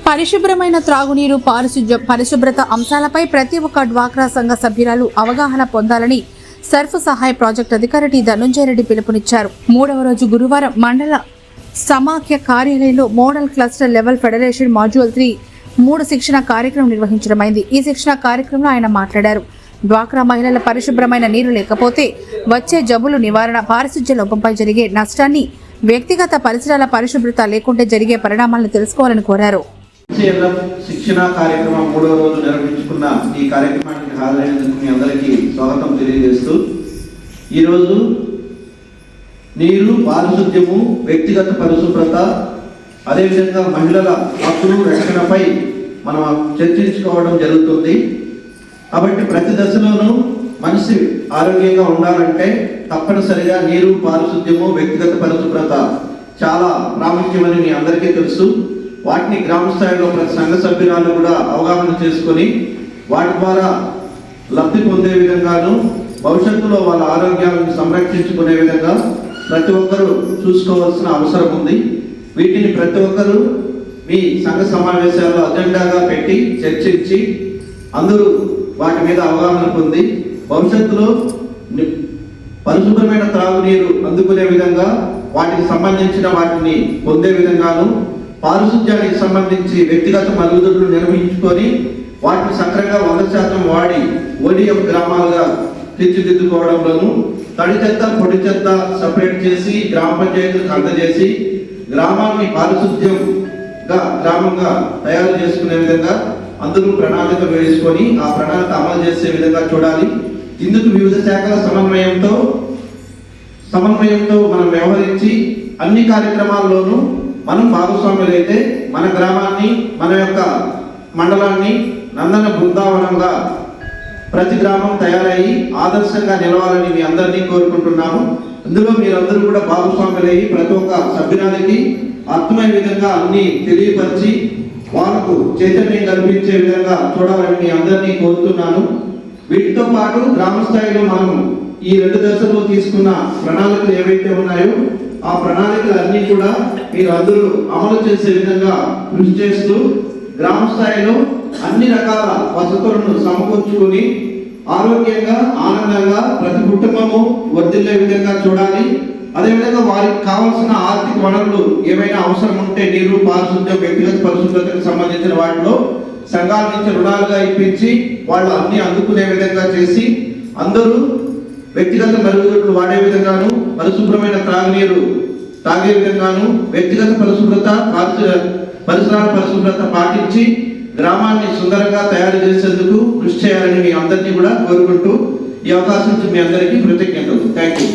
పరిశుభ్రమైన త్రాగునీరు, పరిశుభ్రత అంశాలపై ప్రతి ఒక్క డ్వాక్రా సంఘ సభ్యురాలు అవగాహన పొందాలని సర్ఫ్ సహాయ ప్రాజెక్టు అధికారి టి ధనుంజయ రెడ్డి పిలుపునిచ్చారు. 3వ రోజు గురువారం మండల సమాఖ్య కార్యాలయంలో model cluster level federation module 3 3 శిక్షణ కార్యక్రమం నిర్వహించడమైంది. ఈ శిక్షణ కార్యక్రమంలో ఆయన మాట్లాడారు. డ్వాక్రా మహిళల పరిశుభ్రమైన నీరు లేకపోతే వచ్చే జబ్బులు నివారణ, పారిశుధ్య లోపంపై జరిగే నష్టాన్ని, వ్యక్తిగత పరిసరాల పరిశుభ్రత లేకుంటే జరిగే పరిణామాలను తెలుసుకోవాలని కోరారు. శిక్షణ కార్యక్రమం 3వ రోజు నిర్వహించుకున్న ఈ కార్యక్రమానికి హాజరైనందుకు మీ అందరికీ స్వాగతం తెలియజేస్తూ, ఈరోజు నీరు, పారిశుద్ధ్యము, వ్యక్తిగత పరిశుభ్రత, అదేవిధంగా మహిళల హక్కులు, రక్షణపై మనం చర్చించుకోవడం జరుగుతుంది. కాబట్టి ప్రతి దశలోనూ మనిషి ఆరోగ్యంగా ఉండాలంటే తప్పనిసరిగా నీరు, పారిశుద్ధ్యము, వ్యక్తిగత పరిశుభ్రత చాలా ప్రాముఖ్యమని మీ అందరికీ తెలుసు. వాటిని గ్రామ స్థాయిలో ప్రతి సంఘ సభ్యురాలు కూడా అవగాహన చేసుకొని వాటి ద్వారా లబ్ధి పొందే విధంగాను, భవిష్యత్తులో వాళ్ళ ఆరోగ్యాలను సంరక్షించుకునే విధంగా ప్రతి ఒక్కరూ చూసుకోవాల్సిన అవసరం ఉంది. వీటిని ప్రతి ఒక్కరూ మీ సంఘ సమావేశాల్లో అజెండాగా పెట్టి చర్చించి అందరూ వాటి మీద అవగాహన పొంది భవిష్యత్తులో పరిశుభ్రమైన త్రాగునీరు అందుకునే విధంగా, వాటికి సంబంధించిన వాటిని పొందే విధంగాను, పారిశుధ్యానికి సంబంధించి వ్యక్తిగత మరుగుదొడ్లు నిర్వహించుకొని వాటిని సక్రంగా 100% వాడి ODF గ్రామాలుగా తీర్చిదిద్దుకోవడంలోను, తడి చెత్త, పొడి చెత్త సపరేట్ చేసి గ్రామ పంచాయతీలకు అందజేసి గ్రామాన్ని పారిశుధ్యంగా గ్రామంగా తయారు చేసుకునే విధంగా అందరూ ప్రణాళిక వేసుకొని ఆ ప్రణాళిక అమలు చేసే విధంగా చూడాలి. ఇందుకు వివిధ శాఖల సమన్వయంతో మనం వ్యవహరించి అన్ని కార్యక్రమాల్లోనూ మనం భాగస్వాములైతే మన గ్రామాన్ని, మన యొక్క మండలాన్ని నందన బృందావనంగా ప్రతి గ్రామం తయారయ్యి ఆదర్శంగా నిలవాలని మీ అందరినీ కోరుకుంటున్నాము. అందులో మీరందరూ కూడా భాగస్వాములయ్యి ప్రతి ఒక్క సభ్యురాలకి అర్థమయ్యే విధంగా అన్ని తెలియపరిచి వాళ్ళకు చైతన్యం కల్పించే విధంగా చూడాలని మీ అందరినీ కోరుతున్నాను. వీటితో పాటు గ్రామ స్థాయిలో మనం ఈ 2 దశల్లో తీసుకున్న ప్రణాళికలు ఏవైతే ఉన్నాయో ఆ ప్రణాళికలన్నీ కూడా మీరు అందరూ అమలు చేసే విధంగా కృషి చేస్తూ గ్రామ స్థాయిలో అన్ని రకాల వసతులను సమకూర్చుకుని ఆరోగ్యంగా, ఆనందంగా ప్రతి కుటుంబము వర్ధిల్లే విధంగా చూడాలి. అదేవిధంగా వారికి కావాల్సిన ఆర్థిక వనరులు ఏమైనా అవసరం ఉంటే నీరు, పారిశుద్ధ్యం, వ్యక్తిగత పరిశుభ్రతకు సంబంధించిన వాటిలో సంఘాల నుంచి రుణాలుగా ఇప్పించి వాళ్ళు అన్ని అందుకునే విధంగా చేసి అందరూ వ్యక్తిగత మరుగుదొడ్లు వాడే విధంగాను, పరిశుభ్రమైన త్రాగునీరు తాగే విధంగాను, వ్యక్తిగత పరిశుభ్రత, పరిసరాల పరిశుభ్రత పాటించి గ్రామాన్ని సుందరంగా తయారు చేసేందుకు కృషి చేయాలని మీ అందరినీ కూడా కోరుకుంటూ ఈ అవకాశం మీ అందరికీ కృతజ్ఞతలు. Thank you.